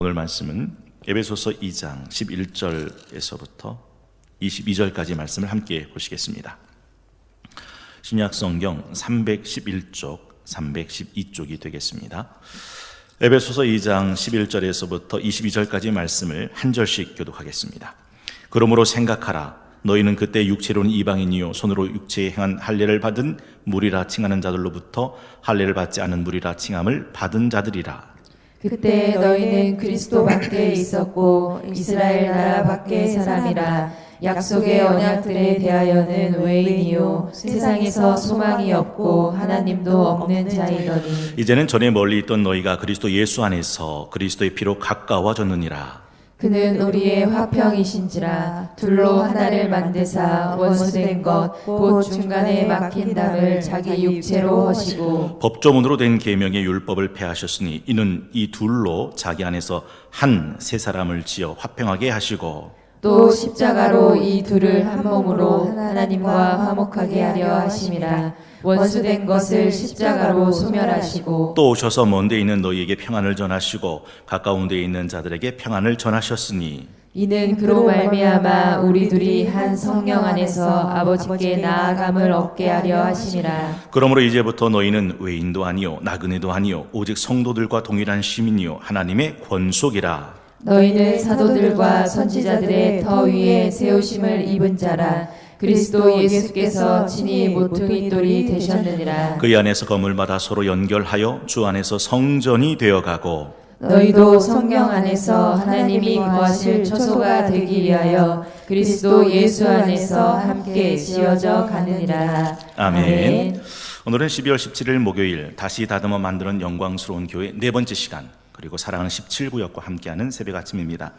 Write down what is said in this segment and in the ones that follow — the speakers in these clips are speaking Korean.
오늘 말씀은 에베소서 2장 11절에서부터 22절까지 말씀을 함께 보시겠습니다. 신약성경 311쪽, 312쪽이 되겠습니다. 에베소서 2장 11절에서부터 22절까지 말씀을 한 절씩 교독하겠습니다. 그러므로 생각하라. 너희는 그때 육체로는 이방인이요 손으로 육체에 행한 할례를 받은 무리라 칭하는 자들로부터 할례를 받지 않은 무리라 칭함을 받은 자들이라. 그때 너희는 그리스도 밖에 있었고 이스라엘 나라 밖의 사람이라. 약속의 언약들에 대하여는 외인이요 세상에서 소망이 없고 하나님도 없는 자이더니 이제는 전에 멀리 있던 너희가 그리스도 예수 안에서 그리스도의 피로 가까워졌느니라. 그는 우리의 화평이신지라. 둘로 하나를 만드사 원수된 것 곧 중간에 막힌 담을 자기 육체로 허시고 법조문으로 된 계명의 율법을 폐하셨으니 이는 이 둘로 자기 안에서 한 세 사람을 지어 화평하게 하시고 또 십자가로 이 둘을 한 몸으로 하나님과 화목하게 하려 하심이라. 원수된 것을 십자가로 소멸하시고 또 오셔서 먼 데 있는 너희에게 평안을 전하시고 가까운 데 있는 자들에게 평안을 전하셨으니 이는 그로 말미암아 우리 둘이 한 성령 안에서 아버지께 나아감을 얻게 하려 하심이라. 그러므로 이제부터 너희는 외인도 아니요 나그네도 아니요 오직 성도들과 동일한 시민이요 하나님의 권속이라. 너희는 사도들과 선지자들의 터 위에 세우심을 입은 자라. 그리스도 예수께서 친히 모퉁이 돌이 되셨느니라. 그의 안에서 검을 받아 서로 연결하여 주 안에서 성전이 되어가고 너희도 성령 안에서 하나님이 거하실 처소가 되기 위하여 그리스도 예수 안에서 함께 지어져 가느니라. 아멘. 오늘은 12월 17일 목요일 다시 다듬어 만드는 영광스러운 교회 네 번째 시간, 그리고 사랑하는 17구역과 함께하는 새벽 아침입니다.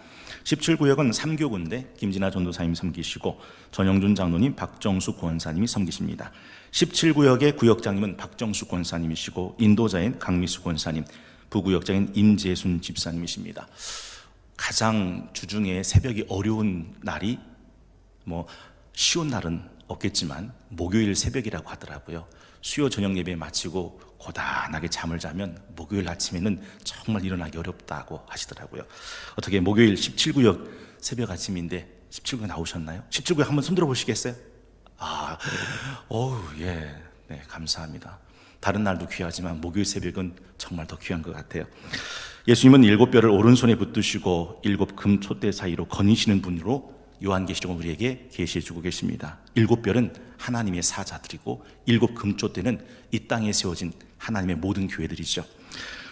17구역은 3교구인데 김진아 전도사님이 섬기시고 전영준 장로님, 박정수 권사님이 섬기십니다. 17구역의 구역장님은 박정수 권사님이시고 인도자인 강미수 권사님, 부구역장인 임재순 집사님이십니다. 가장 주중에 새벽이 어려운 날이 쉬운 날은 없겠지만 목요일 새벽이라고 하더라고요. 수요 저녁 예배 마치고 고단하게 잠을 자면 목요일 아침에는 정말 일어나기 어렵다고 하시더라고요. 어떻게 목요일 17구역 새벽 아침인데 17구역 나오셨나요? 17구역 한번 손들어 보시겠어요? 예, 네, 감사합니다. 다른 날도 귀하지만 목요일 새벽은 정말 더 귀한 것 같아요. 예수님은 7뼈를 오른손에 붙드시고 7 금촛대 사이로 거니시는 분으로 요한계시록은 우리에게 계시해주고 계십니다. 7뼈는 하나님의 사자들이고 7 금촛대는 이 땅에 세워진 하나님의 모든 교회들이죠.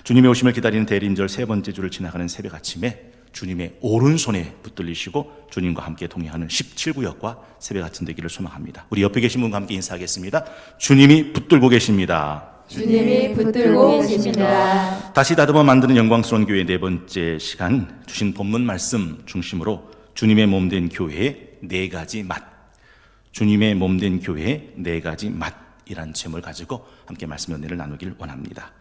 주님의 오심을 기다리는 대림절 세 번째 주를 지나가는 새벽 아침에 주님의 오른손에 붙들리시고 주님과 함께 동행하는 17구역과 새벽 아침 되기를 소망합니다. 우리 옆에 계신 분과 함께 인사하겠습니다. 주님이 붙들고 계십니다. 주님이 붙들고 계십니다. 다시 다듬어 만드는 영광스러운 교회 네 번째 시간, 주신 본문 말씀 중심으로 주님의 몸된 교회의 네 가지 맛, 주님의 몸된 교회의 네 가지 맛이란 제목을 가지고 함께 말씀 은혜를 나누길 원합니다.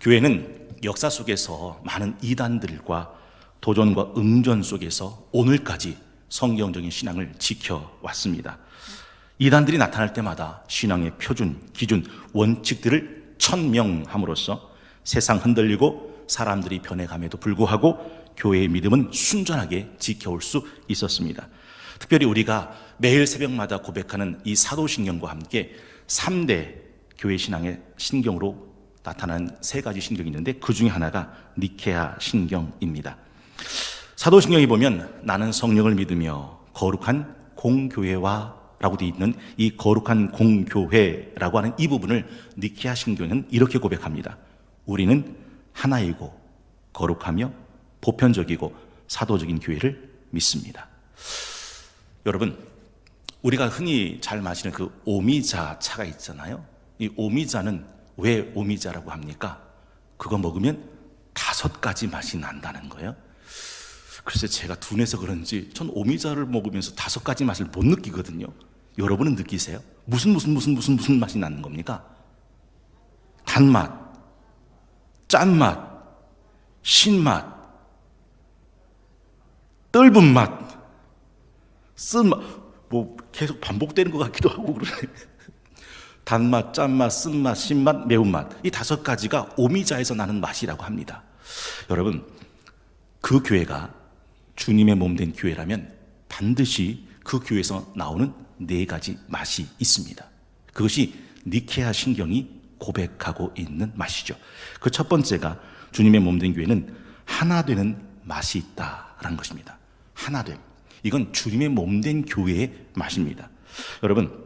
교회는 역사 속에서 많은 이단들과 도전과 응전 속에서 오늘까지 성경적인 신앙을 지켜왔습니다. 이단들이 나타날 때마다 신앙의 표준, 기준, 원칙들을 천명함으로써 세상 흔들리고 사람들이 변해감에도 불구하고 교회의 믿음은 순전하게 지켜올 수 있었습니다. 특별히 우리가 매일 새벽마다 고백하는 이 사도신경과 함께 3대 교회 신앙의 신경으로 나타난 세 가지 신경이 있는데 그 중에 하나가 니케아 신경입니다. 사도신경에 보면 나는 성령을 믿으며 거룩한 공교회와 라고 되어 있는 이 거룩한 공교회라고 하는 이 부분을 니케아 신경은 이렇게 고백합니다. 우리는 하나이고 거룩하며 보편적이고 사도적인 교회를 믿습니다. 여러분, 우리가 흔히 잘 마시는 그 오미자 차가 있잖아요. 이 오미자는 왜 오미자라고 합니까? 그거 먹으면 5가지 맛이 난다는 거예요. 글쎄 제가 둔해서 그런지 전 오미자를 먹으면서 5가지 맛을 못 느끼거든요. 여러분은 느끼세요? 무슨 맛이 나는 겁니까? 단맛, 짠맛, 신맛, 떫은 맛, 쓴맛, 계속 반복되는 것 같기도 하고 그러네. 단맛, 짠맛, 쓴맛, 신맛, 매운맛, 이 5가지가 오미자에서 나는 맛이라고 합니다. 여러분, 그 교회가 주님의 몸 된 교회라면 반드시 그 교회에서 나오는 네 가지 맛이 있습니다. 그것이 니케아 신경이 고백하고 있는 맛이죠. 그 첫 번째가 주님의 몸 된 교회는 하나 되는 맛이 있다라는 것입니다. 하나됨. 이건 주님의 몸 된 교회의 맛입니다. 여러분,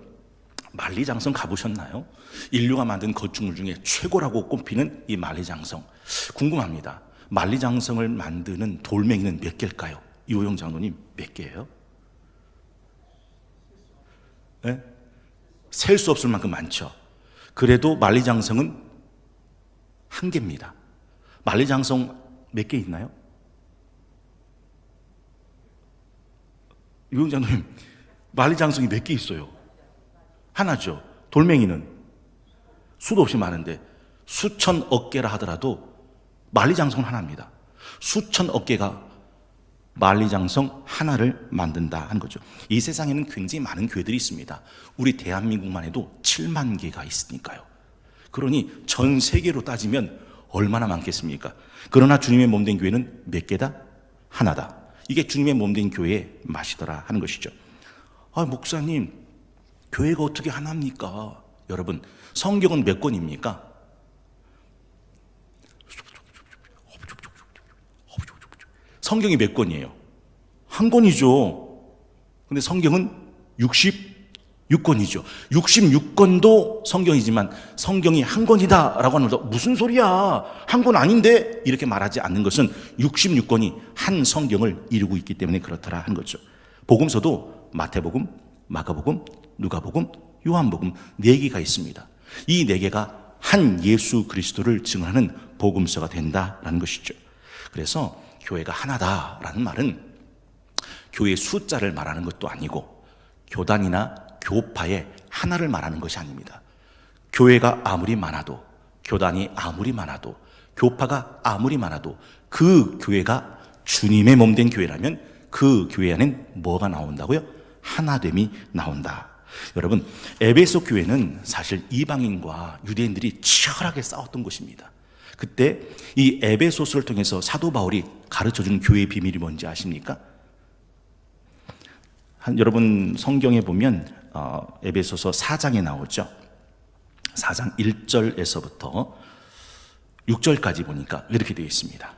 만리장성 가보셨나요? 인류가 만든 건축물 중에 최고라고 꼽히는 이 만리장성. 궁금합니다. 만리장성을 만드는 돌멩이는 몇 개일까요? 이호영 장로님, 몇 개예요? 네? 셀 수 없을 만큼 많죠. 그래도 만리장성은 한 개입니다. 만리장성 몇 개 있나요? 이호영 장로님, 만리장성이 몇 개 있어요? 하나죠. 돌멩이는 수도 없이 많은데 수천억 개라 하더라도 만리장성 하나입니다. 수천억 개가 만리장성 하나를 만든다 하는 거죠. 이 세상에는 굉장히 많은 교회들이 있습니다. 우리 대한민국만 해도 7만 개가 있으니까요. 그러니 전 세계로 따지면 얼마나 많겠습니까? 그러나 주님의 몸 된 교회는 몇 개다? 하나다. 이게 주님의 몸 된 교회의 맛이더라 하는 것이죠. 아, 목사님, 교회가 어떻게 하나입니까? 여러분, 성경은 몇 권입니까? 성경이 몇 권이에요? 한 권이죠. 근데 성경은 66권이죠. 66권도 성경이지만 성경이 한 권이다 라고 하는 것도 무슨 소리야? 한 권 아닌데? 이렇게 말하지 않는 것은 66권이 한 성경을 이루고 있기 때문에 그렇더라 하는 거죠. 복음서도 마태복음, 마가복음, 누가복음, 요한복음 4개가 있습니다. 이 4개가 한 예수 그리스도를 증언하는 복음서가 된다라는 것이죠. 그래서 교회가 하나다라는 말은 교회의 숫자를 말하는 것도 아니고 교단이나 교파의 하나를 말하는 것이 아닙니다. 교회가 아무리 많아도, 교단이 아무리 많아도, 교파가 아무리 많아도 그 교회가 주님의 몸 된 교회라면 그 교회 안엔 뭐가 나온다고요? 하나됨이 나온다. 여러분, 에베소 교회는 사실 이방인과 유대인들이 치열하게 싸웠던 곳입니다. 그때 이 에베소서를 통해서 사도 바울이 가르쳐준 교회의 비밀이 뭔지 아십니까? 여러분 성경에 보면 에베소서 4장에 나오죠. 4장 1절에서부터 6절까지 보니까 이렇게 되어 있습니다.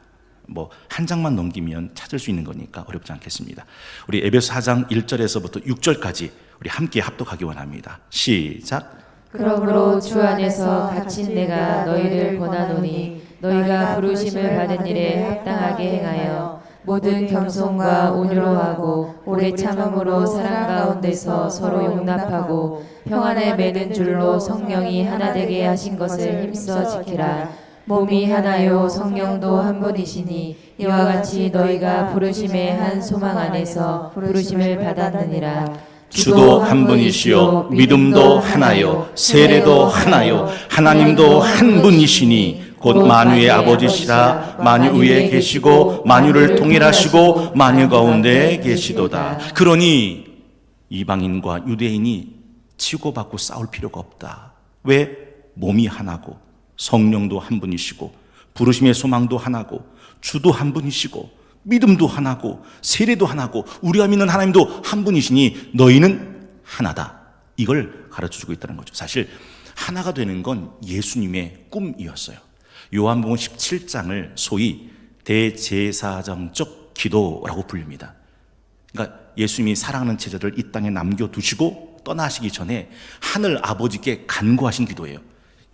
한 장만 넘기면 찾을 수 있는 거니까 어렵지 않겠습니다. 우리 에베소 4장 1절에서부터 6절까지 우리 함께 합독하기 원합니다. 시작. 그러므로 주 안에서 갇힌 내가 너희를 권하노니 너희가 부르심을 받은 일에 합당하게 행하여 모든 겸손과 온유로 하고 오래 참음으로 사랑 가운데서 서로 용납하고 평안에 매는 줄로 성령이 하나 되게 하신 것을 힘써 지키라. 몸이 하나요 성령도 한 분이시니 이와 같이 너희가 부르심의 한 소망 안에서 부르심을 받았느니라. 주도 한 분이시요 믿음도 하나요 세례도 하나요 하나님도 한 분이시니 곧 만유의 아버지시라. 만유 위에 계시고 만유를 통일하시고 만유 가운데 계시도다. 그러니 이방인과 유대인이 치고받고 싸울 필요가 없다. 왜? 몸이 하나고 성령도 한 분이시고 부르심의 소망도 하나고 주도 한 분이시고 믿음도 하나고 세례도 하나고 우리가 믿는 하나님도 한 분이시니 너희는 하나다. 이걸 가르쳐주고 있다는 거죠. 사실 하나가 되는 건 예수님의 꿈이었어요. 요한복음 17장을 소위 대제사장적 기도라고 부릅니다. 그러니까 예수님이 사랑하는 제자들을 이 땅에 남겨두시고 떠나시기 전에 하늘 아버지께 간구하신 기도예요.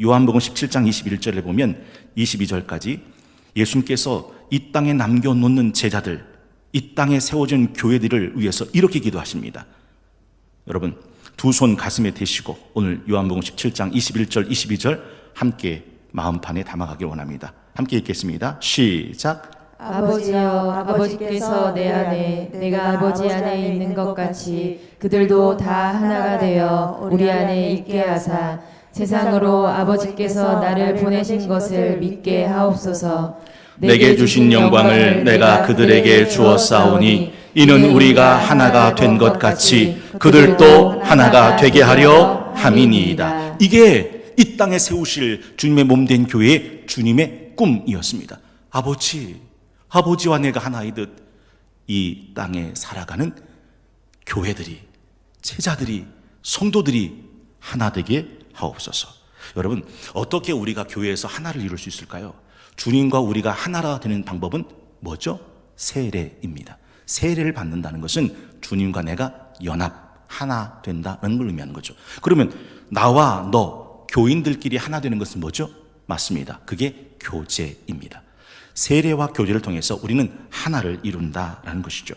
요한복음 17장 21절에 보면 22절까지 예수님께서 이 땅에 남겨놓는 제자들, 이 땅에 세워진 교회들을 위해서 이렇게 기도하십니다. 여러분, 두 손 가슴에 대시고 오늘 요한복음 17장 21절, 22절 함께 마음판에 담아가길 원합니다. 함께 읽겠습니다. 시작. 아버지여, 아버지께서 내 안에 내가 아버지 안에 있는 것 같이 그들도 다 하나가 되어 우리 안에 있게 하사 세상으로 아버지께서 나를 보내신 것을 믿게 하옵소서. 내게 주신 영광을 내가 그들에게 주었사오니 이는 우리가 하나가 된 것 같이 그들도 하나가 되게 하려 함이니이다. 이게 이 땅에 세우실 주님의 몸 된 교회의 주님의 꿈이었습니다. 아버지, 아버지와 내가 하나이듯 이 땅에 살아가는 교회들이, 제자들이, 성도들이 하나 되게 하옵소서. 여러분, 어떻게 우리가 교회에서 하나를 이룰 수 있을까요? 주님과 우리가 하나가 되는 방법은 뭐죠? 세례입니다. 세례를 받는다는 것은 주님과 내가 연합, 하나 된다는 걸 의미하는 거죠. 그러면 나와 너, 교인들끼리 하나 되는 것은 뭐죠? 맞습니다. 그게 교제입니다. 세례와 교제를 통해서 우리는 하나를 이룬다라는 것이죠.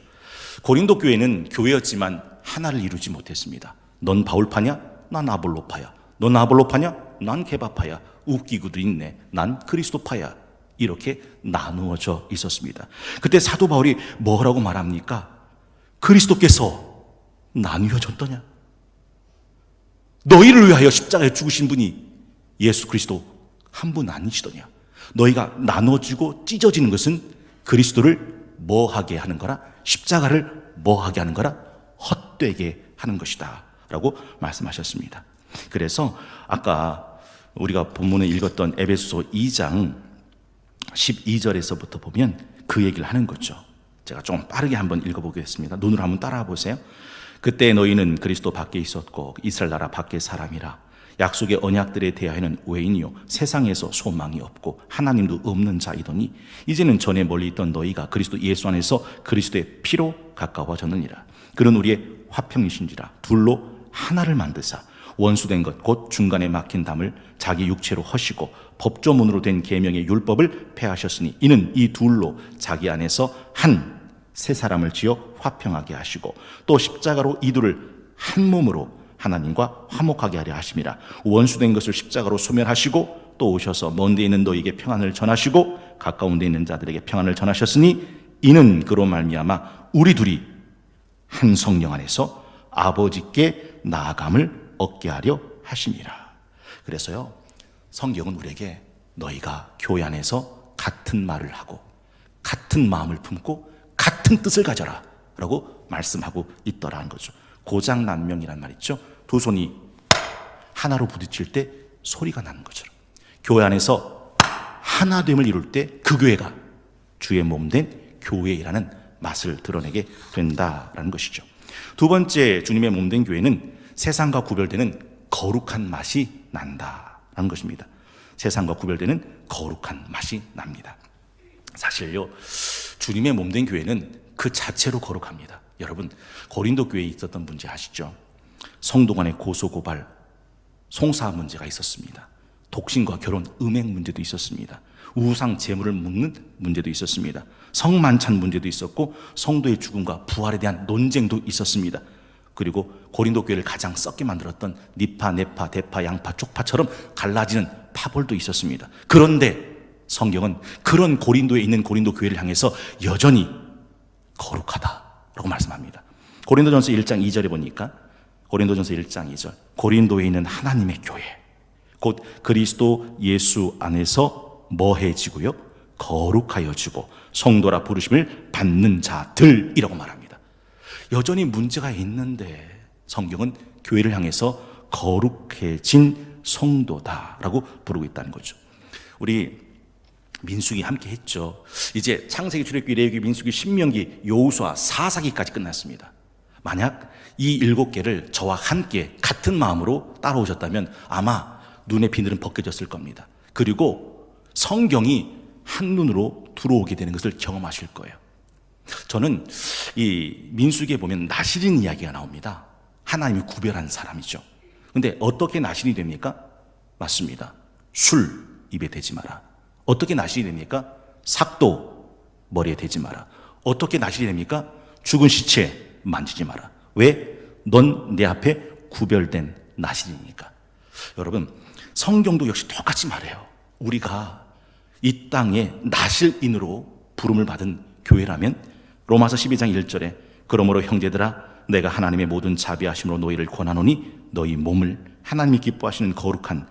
고린도 교회는 교회였지만 하나를 이루지 못했습니다. 넌 바울파냐? 난 아볼로파야. 넌 아볼로파냐? 난 케바파야. 웃기고도 있네. 난 그리스도파야. 이렇게 나누어져 있었습니다. 그때 사도 바울이 뭐라고 말합니까? 그리스도께서 나누어졌더냐? 너희를 위하여 십자가에 죽으신 분이 예수 그리스도 한 분 아니시더냐? 너희가 나눠지고 찢어지는 것은 그리스도를 뭐하게 하는 거라? 십자가를 뭐하게 하는 거라? 헛되게 하는 것이다 라고 말씀하셨습니다. 그래서 아까 우리가 본문에 읽었던 에베소서 2장 12절에서부터 보면 그 얘기를 하는 거죠. 제가 좀 빠르게 한번 읽어보겠습니다. 눈으로 한번 따라와 보세요. 그때 너희는 그리스도 밖에 있었고 이스라엘 나라 밖의 사람이라. 약속의 언약들에 대하여는 외인이요 세상에서 소망이 없고 하나님도 없는 자이더니 이제는 전에 멀리 있던 너희가 그리스도 예수 안에서 그리스도의 피로 가까워졌느니라. 그는 우리의 화평이신지라. 둘로 하나를 만드사 원수된 것 곧 중간에 막힌 담을 자기 육체로 허시고 법조문으로 된 계명의 율법을 폐하셨으니 이는 이 둘로 자기 안에서 한 새 사람을 지어 화평하게 하시고 또 십자가로 이 둘을 한 몸으로 하나님과 화목하게 하려 하심이라. 원수된 것을 십자가로 소멸하시고 또 오셔서 먼 데 있는 너희에게 평안을 전하시고 가까운 데 있는 자들에게 평안을 전하셨으니 이는 그로 말미암아 우리 둘이 한 성령 안에서 아버지께 나아감을 얻게 하려 하심이라. 그래서요, 성경은 우리에게 너희가 교회 안에서 같은 말을 하고 같은 마음을 품고 같은 뜻을 가져라 라고 말씀하고 있더라는 거죠. 고장난명이란 말 있죠. 두 손이 하나로 부딪힐 때 소리가 나는 것처럼 교회 안에서 하나됨을 이룰 때 그 교회가 주의 몸된 교회라는 맛을 드러내게 된다라는 것이죠. 두 번째, 주님의 몸된 교회는 세상과 구별되는 거룩한 맛이 난다라는 것입니다. 세상과 구별되는 거룩한 맛이 납니다. 사실요, 주님의 몸된 교회는 그 자체로 거룩합니다. 여러분, 고린도 교회에 있었던 문제 아시죠? 성도 간의 고소고발, 송사 문제가 있었습니다. 독신과 결혼, 음행 문제도 있었습니다. 우상 재물을 묻는 문제도 있었습니다. 성만찬 문제도 있었고 성도의 죽음과 부활에 대한 논쟁도 있었습니다. 그리고 고린도 교회를 가장 썩게 만들었던 니파, 네파, 대파, 양파, 쪽파처럼 갈라지는 파벌도 있었습니다. 그런데 성경은 그런 고린도에 있는 고린도 교회를 향해서 여전히 거룩하다라고 말씀합니다. 고린도전서 1장 2절에 보니까 고린도전서 1장 2절 고린도에 있는 하나님의 교회 곧 그리스도 예수 안에서 뭐해지고요? 거룩하여지고 성도라 부르심을 받는 자들이라고 말합니다. 여전히 문제가 있는데 성경은 교회를 향해서 거룩해진 성도다라고 부르고 있다는 거죠. 우리 민수기 함께 했죠. 이제 창세기, 출애굽기, 레위기, 민수기, 신명기, 여호수아, 사사기까지 끝났습니다. 만약 이 7개를 저와 함께 같은 마음으로 따라오셨다면 아마 눈의 비늘은 벗겨졌을 겁니다. 그리고 성경이 한눈으로 들어오게 되는 것을 경험하실 거예요. 저는 이 민수기에 보면 나실인 이야기가 나옵니다. 하나님이 구별한 사람이죠. 근데 어떻게 나실이 됩니까? 맞습니다. 술 입에 대지 마라. 어떻게 나실이 됩니까? 삭도 머리에 대지 마라. 어떻게 나실이 됩니까? 죽은 시체 만지지 마라. 왜? 넌 내 앞에 구별된 나실이니까. 여러분, 성경도 역시 똑같이 말해요. 우리가 이 땅에 나실인으로 부름을 받은 교회라면 로마서 12장 1절에 그러므로 형제들아 내가 하나님의 모든 자비하심으로 너희를 권하노니 너희 몸을 하나님이 기뻐하시는 거룩한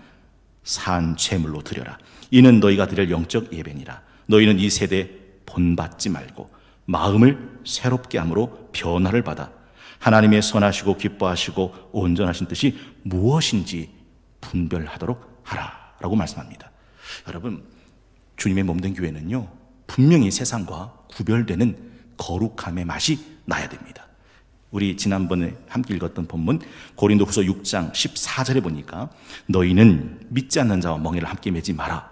산 제물로 드려라. 이는 너희가 드릴 영적 예배니라. 너희는 이 세대에 본받지 말고 마음을 새롭게 함으로 변화를 받아 하나님의 선하시고 기뻐하시고 온전하신 뜻이 무엇인지 분별하도록 하라 라고 말씀합니다. 여러분, 주님의 몸된 교회는요 분명히 세상과 구별되는 거룩함의 맛이 나야 됩니다. 우리 지난번에 함께 읽었던 본문 고린도후서 6장 14절에 보니까 너희는 믿지 않는 자와 멍에를 함께 매지 마라.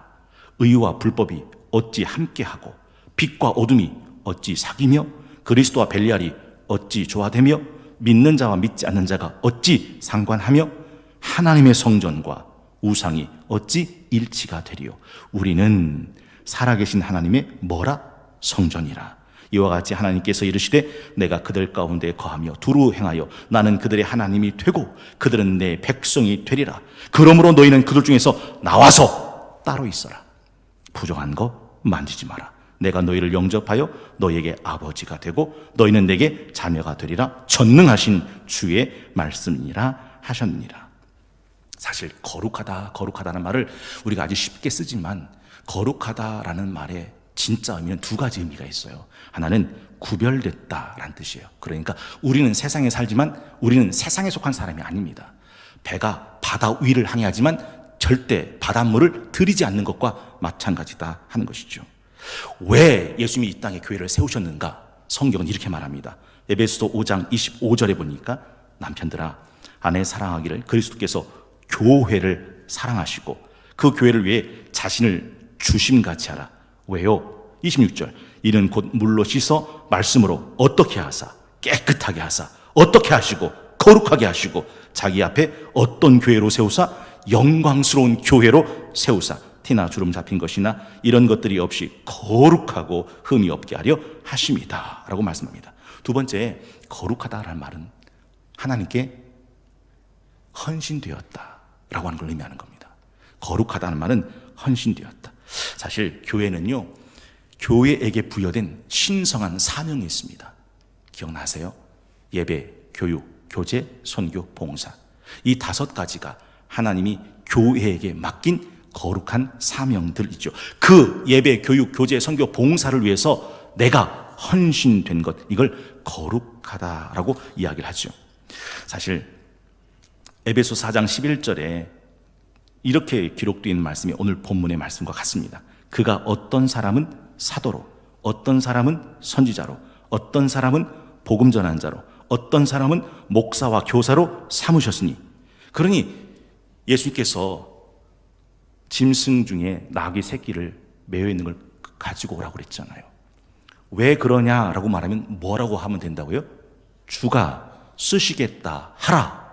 의와 불법이 어찌 함께하고 빛과 어둠이 어찌 사귀며 그리스도와 벨리알이 어찌 조화되며 믿는 자와 믿지 않는 자가 어찌 상관하며 하나님의 성전과 우상이 어찌 일치가 되리요. 우리는 살아계신 하나님의 뭐라? 성전이라. 이와 같이 하나님께서 이르시되 내가 그들 가운데 거하며 두루 행하여 나는 그들의 하나님이 되고 그들은 내 백성이 되리라. 그러므로 너희는 그들 중에서 나와서 따로 있어라. 부정한 거 만지지 마라. 내가 너희를 영접하여 너희에게 아버지가 되고 너희는 내게 자녀가 되리라. 전능하신 주의 말씀이니라 하셨느니라. 사실 거룩하다는 말을 우리가 아주 쉽게 쓰지만 거룩하다라는 말에 진짜 의미는 두 가지 의미가 있어요. 하나는 구별됐다라는 뜻이에요. 그러니까 우리는 세상에 살지만 우리는 세상에 속한 사람이 아닙니다. 배가 바다 위를 항해하지만 절대 바닷물을 들이지 않는 것과 마찬가지다 하는 것이죠. 왜 예수님이 이 땅에 교회를 세우셨는가? 성경은 이렇게 말합니다. 에베소서 5장 25절에 보니까 남편들아 아내 사랑하기를 그리스도께서 교회를 사랑하시고 그 교회를 위해 자신을 주심같이 하라. 왜요? 26절 이는 곧 물로 씻어 말씀으로 어떻게 하사 깨끗하게 하사 어떻게 하시고 거룩하게 하시고 자기 앞에 어떤 교회로 세우사 영광스러운 교회로 세우사 티나 주름 잡힌 것이나 이런 것들이 없이 거룩하고 흠이 없게 하려 하심이다 라고 말씀합니다. 두 번째, 거룩하다라는 말은 하나님께 헌신되었다 라고 하는 걸 의미하는 겁니다. 거룩하다는 말은 헌신되었다. 사실 교회는요, 교회에게 부여된 신성한 사명이 있습니다. 기억나세요? 예배, 교육, 교제, 선교, 봉사. 이 5가지가 하나님이 교회에게 맡긴 거룩한 사명들이죠. 그 예배, 교육, 교제, 선교, 봉사를 위해서 내가 헌신된 것, 이걸 거룩하다라고 이야기를 하죠. 사실 에베소 4장 11절에 이렇게 기록되어 있는 말씀이 오늘 본문의 말씀과 같습니다. 그가 어떤 사람은 사도로, 어떤 사람은 선지자로, 어떤 사람은 복음 전한 자로, 어떤 사람은 목사와 교사로 삼으셨으니. 그러니 예수님께서 짐승 중에 나귀 새끼를 매여 있는 걸 가지고 오라고 그랬잖아요. 왜 그러냐라고 말하면 뭐라고 하면 된다고요? 주가 쓰시겠다 하라.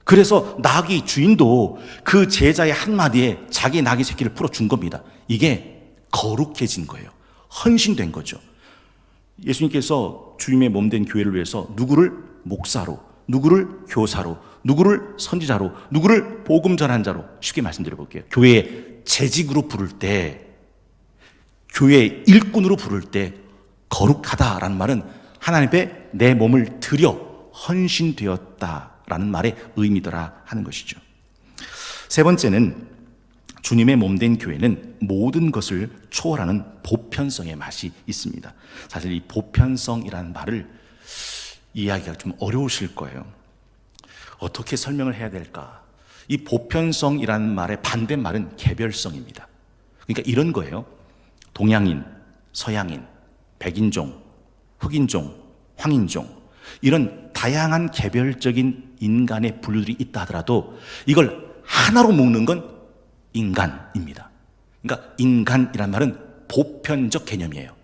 그래서 나귀 주인도 그 제자의 한마디에 자기 나귀 새끼를 풀어준 겁니다. 이게 거룩해진 거예요. 헌신된 거죠. 예수님께서 주님의 몸된 교회를 위해서 누구를 목사로, 누구를 교사로, 누구를 선지자로, 누구를 복음 전한 자로, 쉽게 말씀드려 볼게요. 교회의 재직으로 부를 때, 교회의 일꾼으로 부를 때 거룩하다라는 말은 하나님 앞에 내 몸을 드려 헌신되었다라는 말의 의미더라 하는 것이죠. 세 번째는 주님의 몸된 교회는 모든 것을 초월하는 보편성의 맛이 있습니다. 사실 이 보편성이라는 말을 이해하기가 좀 어려우실 거예요. 어떻게 설명을 해야 될까? 이 보편성이라는 말의 반대말은 개별성입니다. 그러니까 이런 거예요. 동양인, 서양인, 백인종, 흑인종, 황인종, 이런 다양한 개별적인 인간의 분류들이 있다 하더라도 이걸 하나로 묶는 건 인간입니다. 그러니까 인간이란 말은 보편적 개념이에요.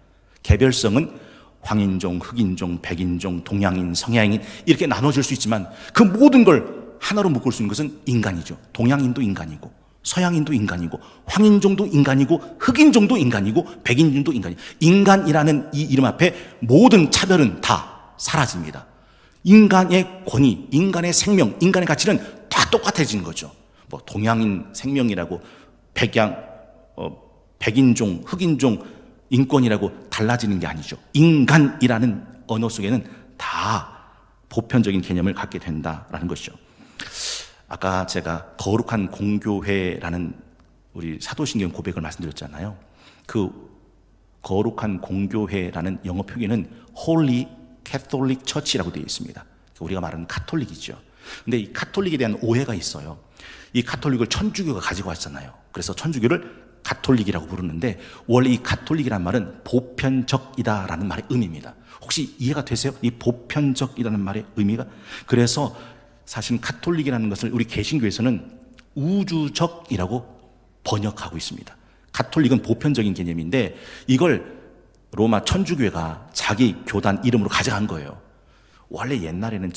개별성은 황인종, 흑인종, 백인종, 동양인, 서양인 이렇게 나눠질 수 있지만 그 모든 걸 하나로 묶을 수 있는 것은 인간이죠. 동양인도 인간이고 서양인도 인간이고 황인종도 인간이고 흑인종도 인간이고 백인종도 인간이고 인간이라는 이 이름 앞에 모든 차별은 다 사라집니다. 인간의 권위, 인간의 생명, 인간의 가치는 다 똑같아지는 거죠. 뭐 동양인 생명이라고 백인종, 흑인종 인권이라고 달라지는 게 아니죠. 인간이라는 언어 속에는 다 보편적인 개념을 갖게 된다라는 것이죠. 아까 제가 거룩한 공교회라는 우리 사도신경 고백을 말씀드렸잖아요. 그 거룩한 공교회라는 영어 표기는 Holy Catholic Church라고 되어 있습니다. 우리가 말하는 카톨릭이죠. 근데 이 카톨릭에 대한 오해가 있어요. 이 카톨릭을 천주교가 가지고 왔잖아요. 그래서 천주교를 가톨릭이라고 부르는데 원래 이 가톨릭이란 말은 보편적이다라는 말의 의미입니다. 혹시 이해가 되세요? 이 보편적이라는 말의 의미가? 그래서 사실 가톨릭이라는 것을 우리 개신교에서는 우주적이라고 번역하고 있습니다. 가톨릭은 보편적인 개념인데 이걸 로마 천주교회가 자기 교단 이름으로 가져간 거예요. 원래 옛날에는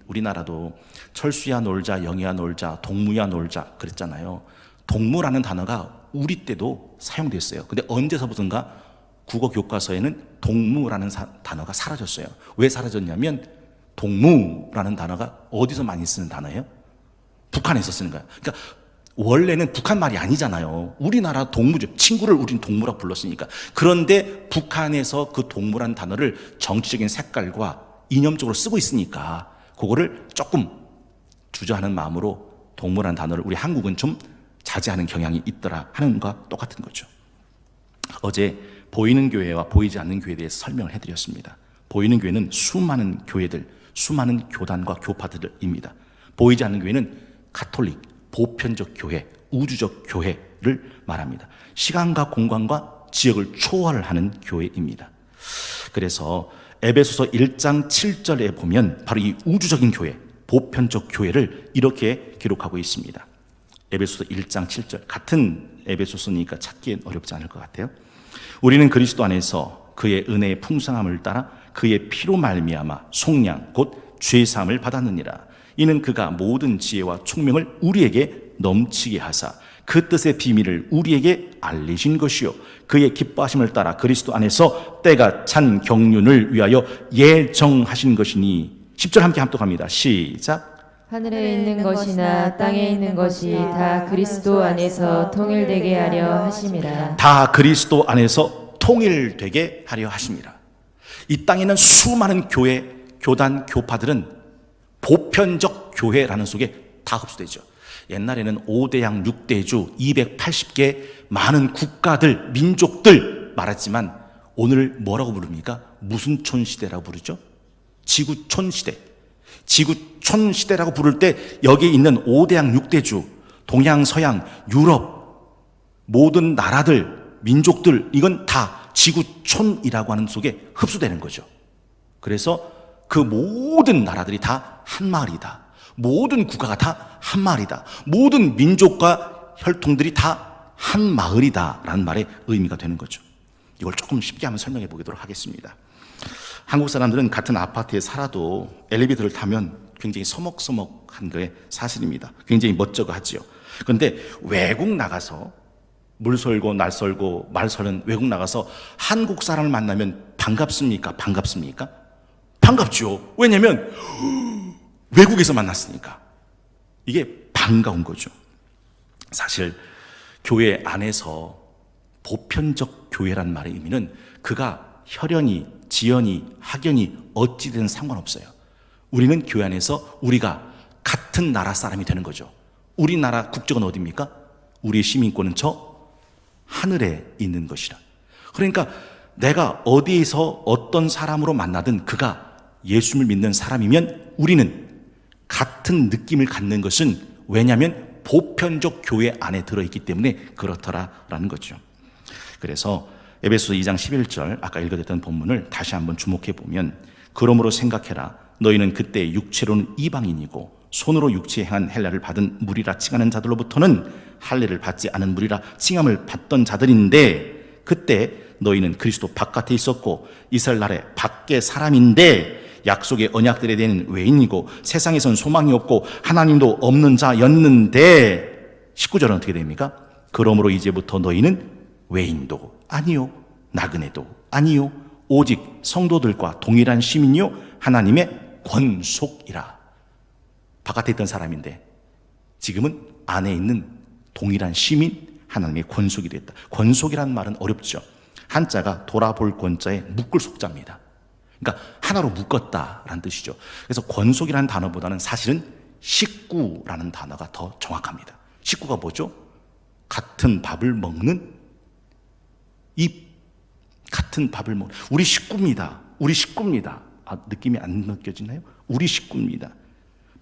우리나라도 철수야 놀자, 영희야 놀자, 동무야 놀자 그랬잖아요. 동무라는 단어가 우리 때도 사용됐어요. 근데 언제서부턴가 국어 교과서에는 동무라는 단어가 사라졌어요. 왜 사라졌냐면 동무라는 단어가 어디서 많이 쓰는 단어예요? 북한에서 쓰는 거예요. 그러니까 원래는 북한 말이 아니잖아요. 우리나라 동무죠. 친구를 우린 동무라고 불렀으니까. 그런데 북한에서 그 동무라는 단어를 정치적인 색깔과 이념적으로 쓰고 있으니까 그거를 조금 주저하는 마음으로 동무라는 단어를 우리 한국은 좀 자제하는 경향이 있더라 하는 것과 똑같은 거죠. 어제 보이는 교회와 보이지 않는 교회에 대해서 설명을 해드렸습니다. 보이는 교회는 수많은 교회들, 수많은 교단과 교파들입니다. 보이지 않는 교회는 가톨릭, 보편적 교회, 우주적 교회를 말합니다. 시간과 공간과 지역을 초월하는 교회입니다. 그래서 에베소서 1장 7절에 보면 바로 이 우주적인 교회, 보편적 교회를 이렇게 기록하고 있습니다. 에베소서 1장 7절, 같은 에베소서니까 찾기엔 어렵지 않을 것 같아요. 우리는 그리스도 안에서 그의 은혜의 풍성함을 따라 그의 피로 말미암아 속량 곧 죄사함을 받았느니라. 이는 그가 모든 지혜와 총명을 우리에게 넘치게 하사 그 뜻의 비밀을 우리에게 알리신 것이요 그의 기뻐하심을 따라 그리스도 안에서 때가 찬 경륜을 위하여 예정하신 것이니. 10절 함께 합독합니다. 시작. 하늘에 있는 것이나 땅에 있는 것이 다 그리스도 안에서 통일되게 하려 하심이라. 다 그리스도 안에서 통일되게 하려 하십니다. 이 땅에 있는 수많은 교회, 교단, 교파들은 보편적 교회라는 속에 다 흡수되죠. 옛날에는 5대양 6대주 280개 많은 국가들, 민족들 말했지만 오늘 뭐라고 부릅니까? 무슨 촌시대라고 부르죠? 지구촌 시대. 지구촌 시대라고 부를 때 여기에 있는 5대양 6대주, 동양, 서양, 유럽 모든 나라들, 민족들 이건 다 지구촌이라고 하는 속에 흡수되는 거죠. 그래서 그 모든 나라들이 다 한 마을이다. 모든 국가가 다 한 마을이다. 모든 민족과 혈통들이 다 한 마을이다 라는 말의 의미가 되는 거죠. 이걸 조금 쉽게 한번 설명해 보도록 하겠습니다. 한국 사람들은 같은 아파트에 살아도 엘리베이터를 타면 굉장히 서먹서먹한 게 사실입니다. 굉장히 멋쩍어 하지요. 그런데 외국 나가서 물 설고 날 설고 말 서는 외국 나가서 한국 사람을 만나면 반갑습니까? 반갑습니까? 반갑죠. 왜냐면 외국에서 만났으니까. 이게 반가운 거죠. 사실 교회 안에서 보편적 교회란 말의 의미는 그가 혈연이, 지연이, 학연이 어찌든 상관없어요. 우리는 교회 안에서 우리가 같은 나라 사람이 되는 거죠. 우리나라 국적은 어디입니까? 우리의 시민권은 저 하늘에 있는 것이라. 그러니까 내가 어디에서 어떤 사람으로 만나든 그가 예수를 믿는 사람이면 우리는 같은 느낌을 갖는 것은 왜냐하면 보편적 교회 안에 들어있기 때문에 그렇더라라는 거죠. 그래서 에베소서 2장 11절 아까 읽어드렸던 본문을 다시 한번 주목해 보면 그러므로 생각해라. 너희는 그때 육체로는 이방인이고 손으로 육체에 행한 헬라를 받은 무리라 칭하는 자들로부터는 할례를 받지 않은 무리라 칭함을 받던 자들인데 그때 너희는 그리스도 바깥에 있었고 이스라엘 나라의 밖의 사람인데 약속의 언약들에 대한 외인이고 세상에선 소망이 없고 하나님도 없는 자였는데 19절은 어떻게 됩니까? 그러므로 이제부터 너희는 외인도 아니요 나그네도 아니요 오직 성도들과 동일한 시민이요 하나님의 권속이라. 바깥에 있던 사람인데 지금은 안에 있는 동일한 시민 하나님의 권속이 됐다. 권속이라는 말은 어렵죠. 한자가 돌아볼 권자에 묶을 속자입니다. 그러니까 하나로 묶었다라는 뜻이죠. 그래서 권속이라는 단어보다는 사실은 식구라는 단어가 더 정확합니다. 식구가 뭐죠? 같은 밥을 먹는 같은 밥을 먹는 우리 식구입니다. 우리 식구입니다. 느낌이 안 느껴지나요? 우리 식구입니다.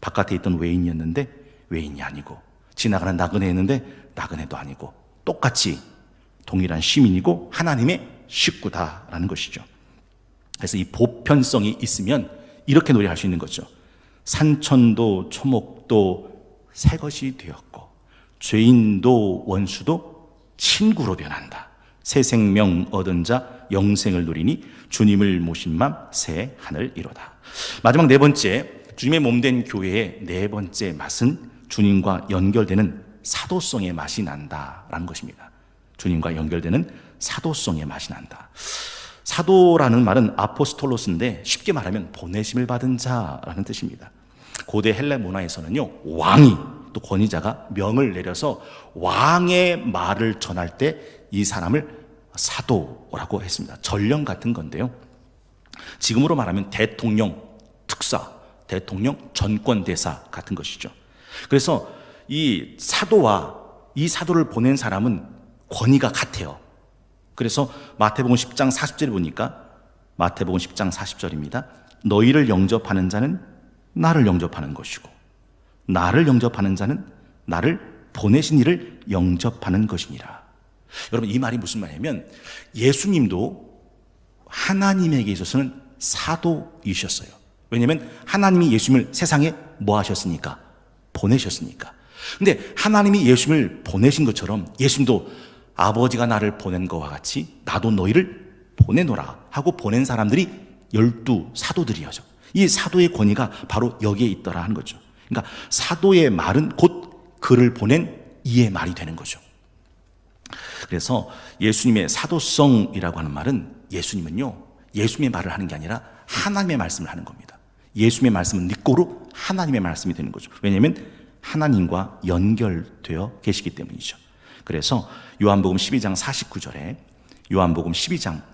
바깥에 있던 외인이었는데 외인이 아니고 지나가는 나그네였는데 나그네도 아니고 똑같이 동일한 시민이고 하나님의 식구다라는 것이죠. 그래서 이 보편성이 있으면 이렇게 노래할 수 있는 거죠. 산천도 초목도 새 것이 되었고 죄인도 원수도 친구로 변한다. 새 생명 얻은 자 영생을 누리니 주님을 모신 맘 새 하늘 이로다. 마지막 네 번째, 주님의 몸된 교회의 네 번째 맛은 주님과 연결되는 사도성의 맛이 난다라는 것입니다. 주님과 연결되는 사도성의 맛이 난다. 사도라는 말은 아포스톨로스인데 쉽게 말하면 보내심을 받은 자라는 뜻입니다. 고대 헬레 문화에서는요, 왕이 또 권위자가 명을 내려서 왕의 말을 전할 때 이 사람을 사도라고 했습니다. 전령 같은 건데요. 지금으로 말하면 대통령 특사, 대통령 전권대사 같은 것이죠. 그래서 이 사도와 이 사도를 보낸 사람은 권위가 같아요. 그래서 마태복음 10장 40절에 보니까 마태복음 10장 40절입니다. 너희를 영접하는 자는 나를 영접하는 것이고 나를 영접하는 자는 나를 보내신 이를 영접하는 것이니라. 여러분, 이 말이 무슨 말이냐면 예수님도 하나님에게 있어서는 사도이셨어요. 왜냐하면 하나님이 예수님을 세상에 뭐 하셨습니까? 보내셨으니까. 근데 하나님이 예수님을 보내신 것처럼 예수님도 아버지가 나를 보낸 것과 같이 나도 너희를 보내노라 하고 보낸 사람들이 12 사도들이어죠. 이 사도의 권위가 바로 여기에 있더라 하는 거죠. 그러니까 사도의 말은 곧 그를 보낸 이의 말이 되는 거죠. 그래서 예수님의 사도성이라고 하는 말은 예수님은요, 예수님의 말을 하는 게 아니라 하나님의 말씀을 하는 겁니다. 예수님의 말씀은 니꼬로 하나님의 말씀이 되는 거죠. 왜냐하면 하나님과 연결되어 계시기 때문이죠. 그래서 요한복음 12장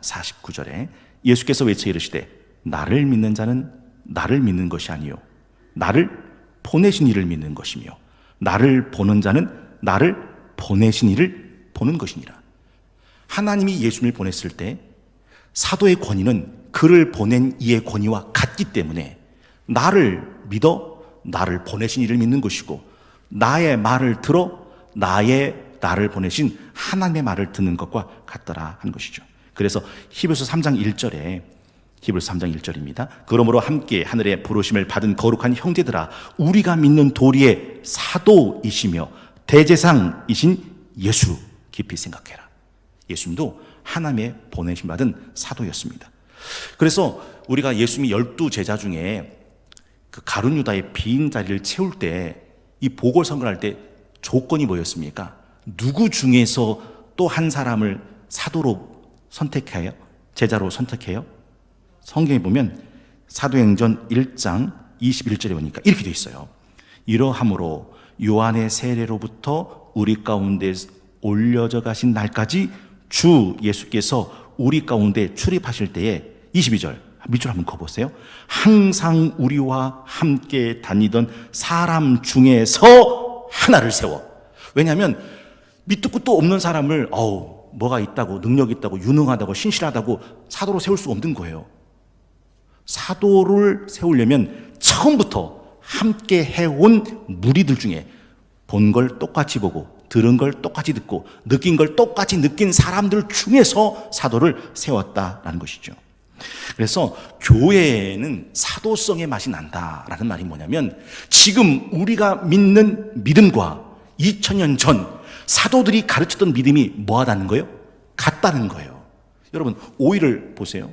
49절에 예수께서 외쳐 이르시되 나를 믿는 자는 나를 믿는 것이 아니요 나를 보내신 이를 믿는 것이며 나를 보는 자는 나를 보내신 이를 보는 것이니라. 하나님이 예수님을 보냈을 때 사도의 권위는 그를 보낸 이의 권위와 같기 때문에 나를 믿어 나를 보내신 이를 믿는 것이고 나의 말을 들어 나를 보내신 하나님의 말을 듣는 것과 같더라 하는 것이죠. 그래서 히브리서 3장 1절입니다. 그러므로 함께 하늘의 부르심을 받은 거룩한 형제들아 우리가 믿는 도리의 사도이시며 대제사장이신 예수 깊이 생각해라. 예수님도 하나님의 보내심 받은 사도였습니다. 그래서 우리가 예수님이 12제자 중에 그 가룟 유다의 빈 자리를 채울 때 이 보궐선거를 할 때 조건이 뭐였습니까? 누구 중에서 또 한 사람을 사도로 선택해요? 제자로 선택해요? 성경에 보면 사도행전 1장 21절에 보니까 이렇게 돼 있어요. 이러함으로 요한의 세례로부터 우리 가운데 올려져 가신 날까지 주 예수께서 우리 가운데 출입하실 때에 22절 밑줄 한번 그어보세요. 항상 우리와 함께 다니던 사람 중에서 하나를 세워. 왜냐하면 밑도 끝도 없는 사람을 뭐가 있다고 능력이 있다고 유능하다고 신실하다고 사도로 세울 수가 없는 거예요. 사도를 세우려면 처음부터 함께 해온 무리들 중에 본 걸 똑같이 보고 들은 걸 똑같이 듣고 느낀 걸 똑같이 느낀 사람들 중에서 사도를 세웠다라는 것이죠. 그래서 교회에는 사도성의 맛이 난다라는 말이 뭐냐면 지금 우리가 믿는 믿음과 2000년 전 사도들이 가르쳤던 믿음이 뭐하다는 거예요? 같다는 거예요. 여러분 오이를 보세요.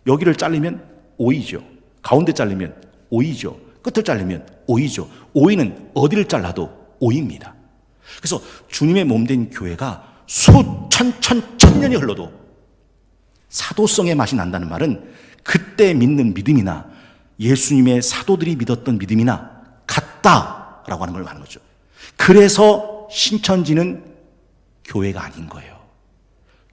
여기를 잘리면 오이죠. 가운데 잘리면 오이죠. 끝을 잘리면 오이죠. 오이는 어디를 잘라도 오이입니다. 그래서 주님의 몸된 교회가 천년이 흘러도 사도성의 맛이 난다는 말은 그때 믿는 믿음이나 예수님의 사도들이 믿었던 믿음이나 같다라고 하는 걸 말하는 거죠. 그래서 신천지는 교회가 아닌 거예요.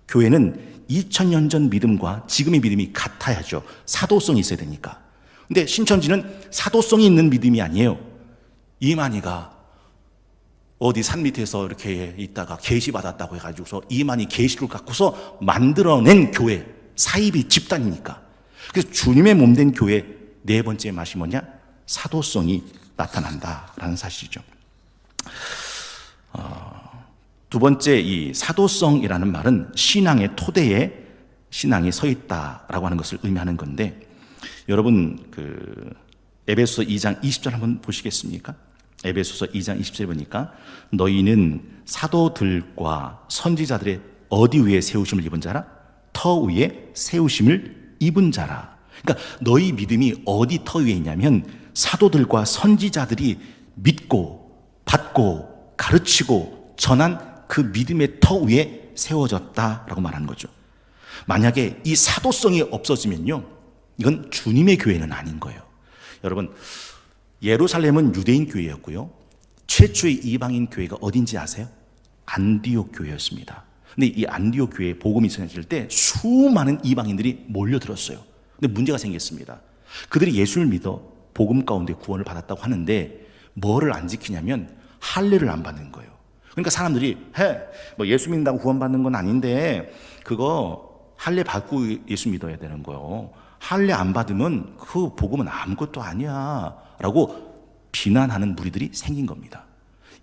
교회는 2000년 전 믿음과 지금의 믿음이 같아야죠. 사도성이 있어야 되니까. 근데 신천지는 사도성이 있는 믿음이 아니에요. 이만희가 어디 산 밑에서 이렇게 있다가 계시 받았다고 해가지고서 이만희 계시를 갖고서 만들어낸 교회, 사이비 집단이니까. 그래서 주님의 몸된 교회 네 번째 맛이 뭐냐? 사도성이 나타난다라는 사실이죠. 두 번째, 이 사도성이라는 말은 신앙의 토대에 신앙이 서 있다라고 하는 것을 의미하는 건데, 여러분 에베소서 2장 20절 한번 보시겠습니까? 에베소서 2장 20절에 보니까 너희는 사도들과 선지자들의 어디 위에 세우심을 입은 자라? 터 위에 세우심을 입은 자라. 그러니까 너희 믿음이 어디 터 위에 있냐면 사도들과 선지자들이 믿고 받고 가르치고 전한 그 믿음의 터 위에 세워졌다라고 말하는 거죠. 만약에 이 사도성이 없어지면요, 이건 주님의 교회는 아닌 거예요. 여러분, 예루살렘은 유대인 교회였고요, 최초의 이방인 교회가 어딘지 아세요? 안디옥 교회였습니다. 근데 이 안디옥 교회에 복음이 전해질 때 수많은 이방인들이 몰려들었어요. 근데 문제가 생겼습니다. 그들이 예수를 믿어 복음 가운데 구원을 받았다고 하는데 뭐를 안 지키냐면 할례를 안 받는 거예요. 그러니까 사람들이 뭐 예수 믿는다고 구원받는 건 아닌데 그거 할례 받고 예수 믿어야 되는 거예요. 할례 안 받으면 그 복음은 아무것도 아니야 라고 비난하는 무리들이 생긴 겁니다.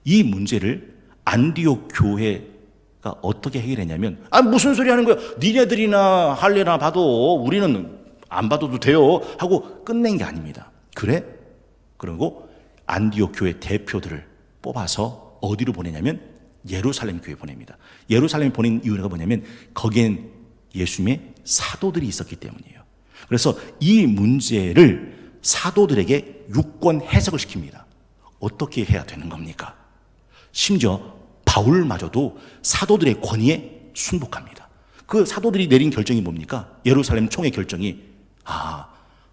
이 문제를 안디옥 교회가 어떻게 해결했냐면, 무슨 소리 하는 거야, 니네들이나 할례나 봐도 우리는 안 받아도 돼요 하고 끝낸 게 아닙니다. 그래? 그리고 안디옥 교회 대표들을 뽑아서 어디로 보내냐면 예루살렘 교회 보냅니다. 예루살렘 보낸 이유가 뭐냐면 거기엔 예수님의 사도들이 있었기 때문이에요. 그래서 이 문제를 사도들에게 유권 해석을 시킵니다. 어떻게 해야 되는 겁니까? 심지어 바울마저도 사도들의 권위에 순복합니다. 그 사도들이 내린 결정이 뭡니까? 예루살렘 총회 결정이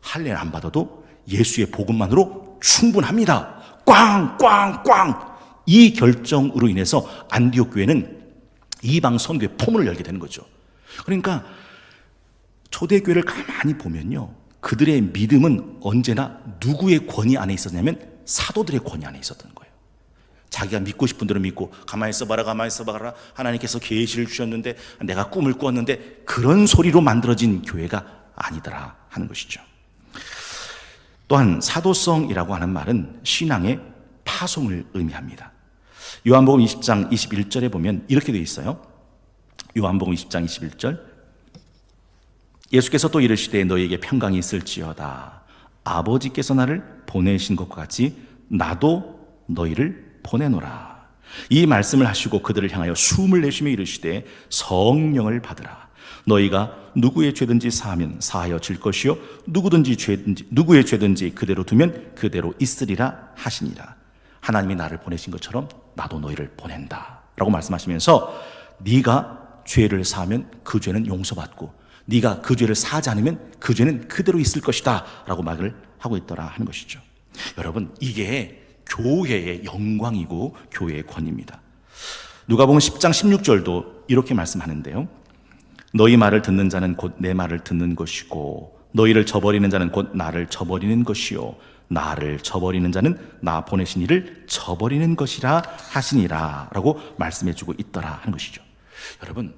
할례를 안 받아도 예수의 복음만으로 충분합니다. 꽝꽝꽝! 이 결정으로 인해서 안디옥 교회는 이방 선교의 포문을 열게 되는 거죠. 그러니까 초대교회를 가만히 보면요, 그들의 믿음은 언제나 누구의 권위 안에 있었냐면 사도들의 권위 안에 있었던 거예요. 자기가 믿고 싶은 대로 믿고, 가만히 있어봐라 가만히 있어봐라, 하나님께서 계시를 주셨는데 내가 꿈을 꾸었는데, 그런 소리로 만들어진 교회가 아니더라 하는 것이죠. 또한 사도성이라고 하는 말은 신앙의 파송을 의미합니다. 요한복음 20장 21절에 보면 이렇게 되어 있어요. 요한복음 20장 21절, 예수께서 또 이르시되 너희에게 평강이 있을지어다. 아버지께서 나를 보내신 것과 같이 나도 너희를 보내노라. 이 말씀을 하시고 그들을 향하여 숨을 내쉬며 이르시되 성령을 받으라. 너희가 누구의 죄든지 사하면 사하여 질 것이요 누구의 죄든지 그대로 두면 그대로 있으리라 하시니라. 하나님이 나를 보내신 것처럼 나도 너희를 보낸다 라고 말씀하시면서, 네가 죄를 사하면 그 죄는 용서받고 네가 그 죄를 사하지 않으면 그 죄는 그대로 있을 것이다 라고 말을 하고 있더라 하는 것이죠. 여러분, 이게 교회의 영광이고 교회의 권위입니다. 누가복음 10장 16절도 이렇게 말씀하는데요, 너희 말을 듣는 자는 곧 내 말을 듣는 것이고 너희를 저버리는 자는 곧 나를 저버리는 것이요 나를 저버리는 자는 나 보내신 이를 저버리는 것이라 하시니라 라고 말씀해주고 있더라 하는 것이죠. 여러분,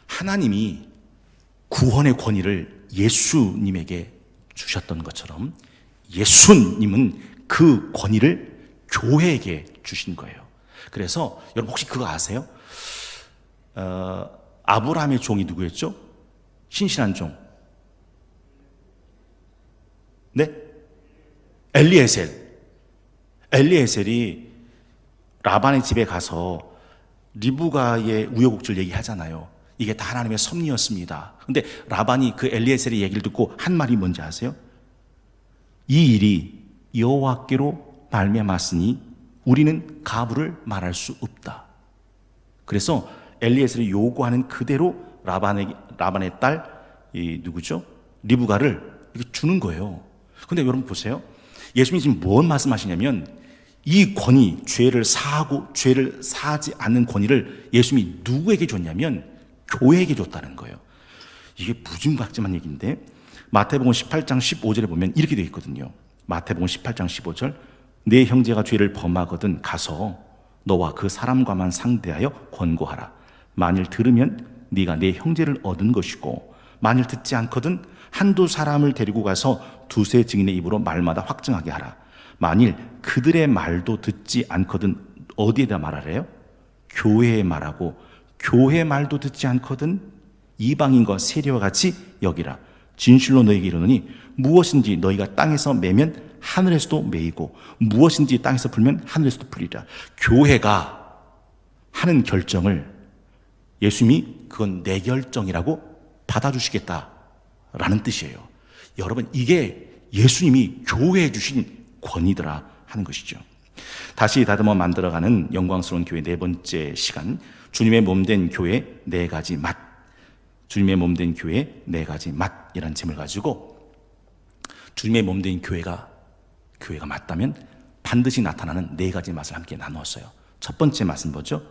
하나님이 구원의 권위를 예수님에게 주셨던 것처럼 예수님은 그 권위를 교회에게 주신 거예요. 그래서 여러분 혹시 그거 아세요? 아브라함의 종이 누구였죠? 신실한 종. 네? 엘리에셀이 라반의 집에 가서 리브가의 우여곡절 얘기하잖아요. 이게 다 하나님의 섭리였습니다. 근데 라반이 그 엘리에셀의 얘기를 듣고 한 말이 뭔지 아세요? 이 일이 여호와께로 말미암았으니 우리는 가부를 말할 수 없다. 그래서 엘리에셀이 요구하는 그대로 라반의 딸 누구죠? 리브가를 이렇게 주는 거예요. 근데 여러분 보세요. 예수님이 지금 뭔 말씀하시냐면 이 권위, 죄를 사하고 죄를 사하지 않는 권위를 예수님이 누구에게 줬냐면 교회에게 줬다는 거예요. 이게 무지막지한 얘기인데 마태복음 18장 15절에 보면 이렇게 되어 있거든요. 마태복음 18장 15절, 내 형제가 죄를 범하거든 가서 너와 그 사람과만 상대하여 권고하라. 만일 들으면 네가 내 형제를 얻은 것이고 만일 듣지 않거든 한두 사람을 데리고 가서 두세 증인의 입으로 말마다 확증하게 하라. 만일 그들의 말도 듣지 않거든 어디에다 말하래요? 교회의 말하고 교회 말도 듣지 않거든 이방인과 세리와 같이 여기라. 진실로 너희에게 이르노니 무엇인지 너희가 땅에서 매면 하늘에서도 매이고 무엇인지 땅에서 풀면 하늘에서도 풀리라. 교회가 하는 결정을 예수님이 그건 내 결정이라고 받아주시겠다라는 뜻이에요. 여러분, 이게 예수님이 교회에 주신 권위더라 하는 것이죠. 다시 다듬어 만들어가는 영광스러운 교회 네 번째 시간, 주님의 몸된 교회 네 가지 맛. 주님의 몸된 교회 네 가지 맛이라는 제목을 가지고 주님의 몸된 교회가 맞다면 반드시 나타나는 네 가지 맛을 함께 나누었어요. 첫 번째 맛은 뭐죠?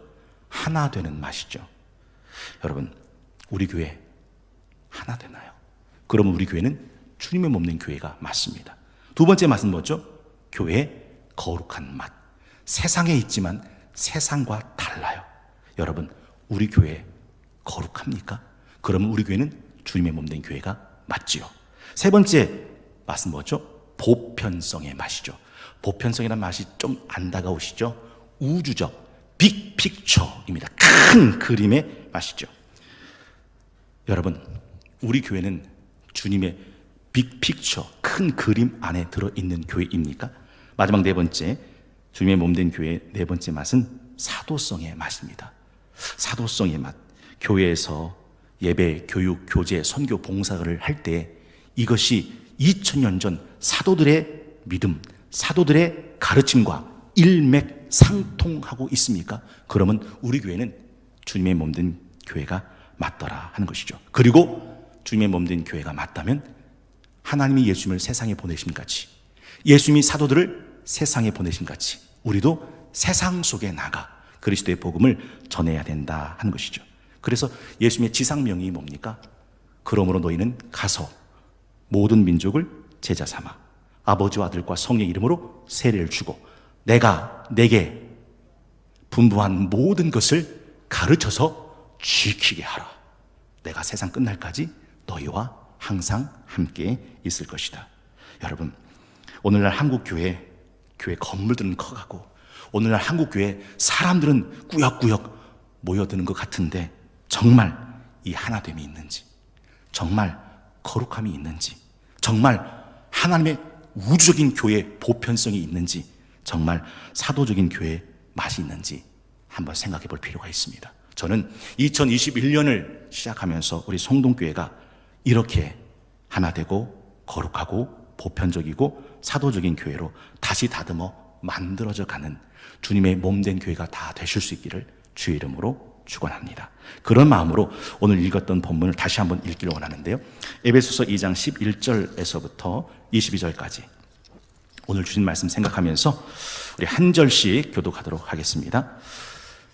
하나 되는 맛이죠. 여러분, 우리 교회 하나 되나요? 그러면 우리 교회는 주님의 몸된 교회가 맞습니다. 두 번째 맛은 뭐죠? 교회의 거룩한 맛. 세상에 있지만 세상과 달라요. 여러분, 우리 교회 거룩합니까? 그러면 우리 교회는 주님의 몸된 교회가 맞지요. 세 번째 맛은 뭐죠? 보편성의 맛이죠. 보편성이라는 맛이 좀 안 다가오시죠? 우주적, 빅픽처입니다. 큰 그림의 맛이죠. 여러분, 우리 교회는 주님의 빅픽처, 큰 그림 안에 들어있는 교회입니까? 마지막 네 번째, 주님의 몸된 교회의 네 번째 맛은 사도성의 맛입니다. 사도성의 맛. 교회에서 예배, 교육, 교제, 선교, 봉사를 할 때 이것이 2000년 전 사도들의 믿음, 사도들의 가르침과 일맥상통하고 있습니까? 그러면 우리 교회는 주님의 몸된 교회가 맞더라 하는 것이죠. 그리고 주님의 몸된 교회가 맞다면 하나님이 예수님을 세상에 보내신 같이, 예수님이 사도들을 세상에 보내신 같이 우리도 세상 속에 나가 그리스도의 복음을 전해야 된다 하는 것이죠. 그래서 예수님의 지상명이 뭡니까? 그러므로 너희는 가서 모든 민족을 제자 삼아 아버지와 아들과 성령의 이름으로 세례를 주고 내가 내게 분부한 모든 것을 가르쳐서 지키게 하라. 내가 세상 끝날까지 너희와 항상 함께 있을 것이다. 여러분, 오늘날 한국 교회 건물들은 커가고 오늘날 한국 교회 사람들은 꾸역꾸역 모여드는 것 같은데 정말 이 하나됨이 있는지, 정말 거룩함이 있는지, 정말 하나님의 우주적인 교회의 보편성이 있는지, 정말 사도적인 교회의 맛이 있는지 한번 생각해 볼 필요가 있습니다. 저는 2021년을 시작하면서 우리 성동교회가 이렇게 하나 되고 거룩하고 보편적이고 사도적인 교회로 다시 다듬어 만들어져 가는 주님의 몸된 교회가 다 되실 수 있기를 주의 이름으로 축원합니다. 그런 마음으로 오늘 읽었던 본문을 다시 한번 읽기를 원하는데요. 에베소서 2장 11절에서부터 22절까지 오늘 주신 말씀 생각하면서 우리 한 절씩 교독하도록 하겠습니다.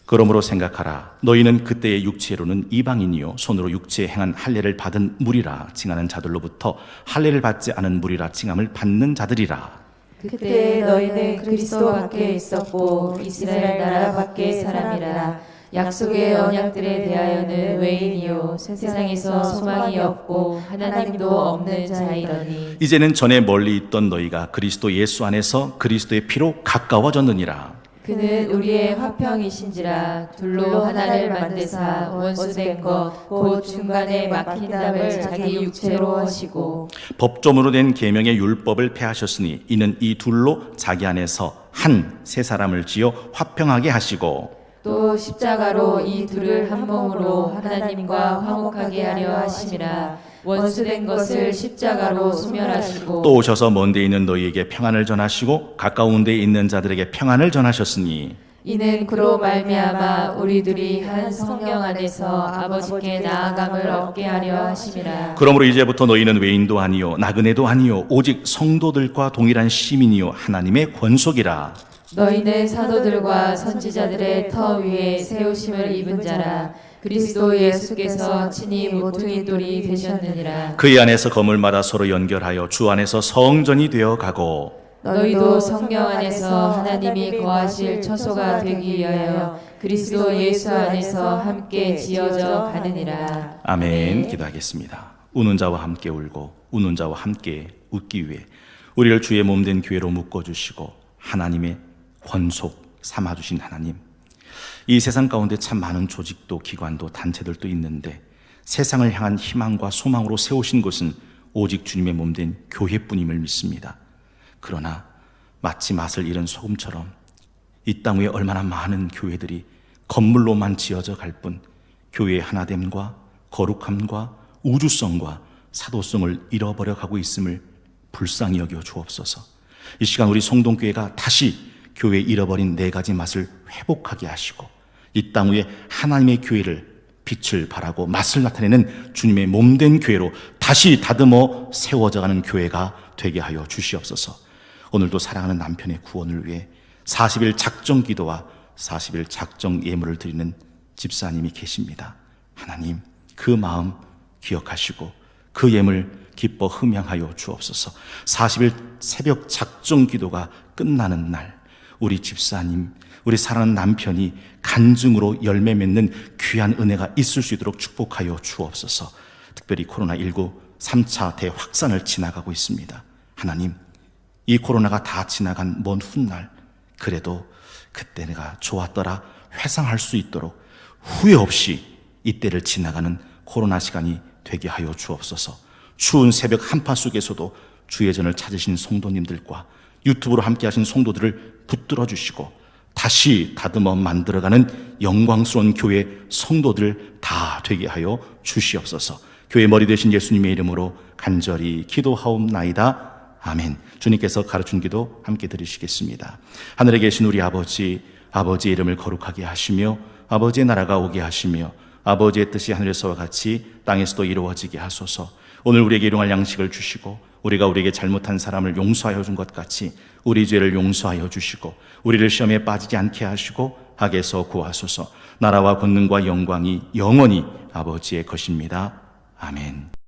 그러므로 생각하라. 너희는 그때의 육체로는 이방인이요 손으로 육체에 행한 할례를 받은 무리라 칭하는 자들로부터 할례를 받지 않은 무리라 칭함을 받는 자들이라. 그때 너희는 그리스도 밖에 있었고 이스라엘 나라 밖의 사람이라. 약속의 언약들에 대하여는 외인이요 세상에서 소망이 없고 하나님도 없는 자이러니. 이제는 전에 멀리 있던 너희가 그리스도 예수 안에서 그리스도의 피로 가까워졌느니라. 그는 우리의 화평이신지라. 둘로 하나를 만드사 원수된 것 곧 중간에 막힌 담을 자기 육체로 하시고 법조문으로 된 계명의 율법을 폐하셨으니 이는 이 둘로 자기 안에서 한 세 사람을 지어 화평하게 하시고 또 십자가로 이 둘을 한 몸으로 하나님과 화목하게 하려 하심이라. 원수된 것을 십자가로 소멸하시고 또 오셔서 먼 데 있는 너희에게 평안을 전하시고 가까운 데 있는 자들에게 평안을 전하셨으니 이는 그로 말미암아 우리들이 한 성령 안에서 아버지께 나아감을 얻게 하려 하심이라. 그러므로 이제부터 너희는 외인도 아니요 나그네도 아니요 오직 성도들과 동일한 시민이요 하나님의 권속이라. 너희는 사도들과 선지자들의 터 위에 세우심을 입은 자라. 그리스도 예수께서 친히 모퉁이 돌이 되셨느니라. 그의 안에서 거물마다 서로 연결하여 주 안에서 성전이 되어 가고 너희도 성령 안에서 하나님이 거하실 처소가 되기 위하여 그리스도 예수 안에서 함께 지어져 가느니라. 아멘. 기도하겠습니다. 우는 자와 함께 울고 우는 자와 함께 웃기 위해 우리를 주의 몸된 교회로 묶어주시고 하나님의 권속 삼아주신 하나님, 이 세상 가운데 참 많은 조직도 기관도 단체들도 있는데 세상을 향한 희망과 소망으로 세우신 것은 오직 주님의 몸된 교회뿐임을 믿습니다. 그러나 마치 맛을 잃은 소금처럼 이 땅 위에 얼마나 많은 교회들이 건물로만 지어져 갈 뿐 교회의 하나됨과 거룩함과 우주성과 사도성을 잃어버려 가고 있음을 불쌍히 여겨 주옵소서. 이 시간 우리 성동교회가 다시 교회의 잃어버린 네 가지 맛을 회복하게 하시고 이 땅 위에 하나님의 교회를 빛을 발하고 맛을 나타내는 주님의 몸된 교회로 다시 다듬어 세워져가는 교회가 되게 하여 주시옵소서. 오늘도 사랑하는 남편의 구원을 위해 40일 작정 기도와 40일 작정 예물을 드리는 집사님이 계십니다. 하나님, 그 마음 기억하시고 그 예물 기뻐 흠양하여 주옵소서. 40일 새벽 작정 기도가 끝나는 날 우리 집사님, 우리 사랑하는 남편이 간증으로 열매 맺는 귀한 은혜가 있을 수 있도록 축복하여 주옵소서. 특별히 코로나19 3차 대확산을 지나가고 있습니다. 하나님, 이 코로나가 다 지나간 먼 훗날 그래도 그때 내가 좋았더라 회상할 수 있도록 후회 없이 이때를 지나가는 코로나 시간이 되게 하여 주옵소서. 추운 새벽 한파 속에서도 주의 전을 찾으신 성도님들과 유튜브로 함께 하신 성도들을 붙들어 주시고 다시 다듬어 만들어가는 영광스러운 교회 성도들 다 되게 하여 주시옵소서. 교회 머리 되신 예수님의 이름으로 간절히 기도하옵나이다. 아멘. 주님께서 가르친 기도 함께 드리시겠습니다. 하늘에 계신 우리 아버지, 아버지의 이름을 거룩하게 하시며 아버지의 나라가 오게 하시며 아버지의 뜻이 하늘에서와 같이 땅에서도 이루어지게 하소서. 오늘 우리에게 일용할 양식을 주시고 우리가 우리에게 잘못한 사람을 용서하여 준 것 같이 우리 죄를 용서하여 주시고 우리를 시험에 빠지지 않게 하시고 악에서 구하소서. 나라와 권능과 영광이 영원히 아버지의 것입니다. 아멘.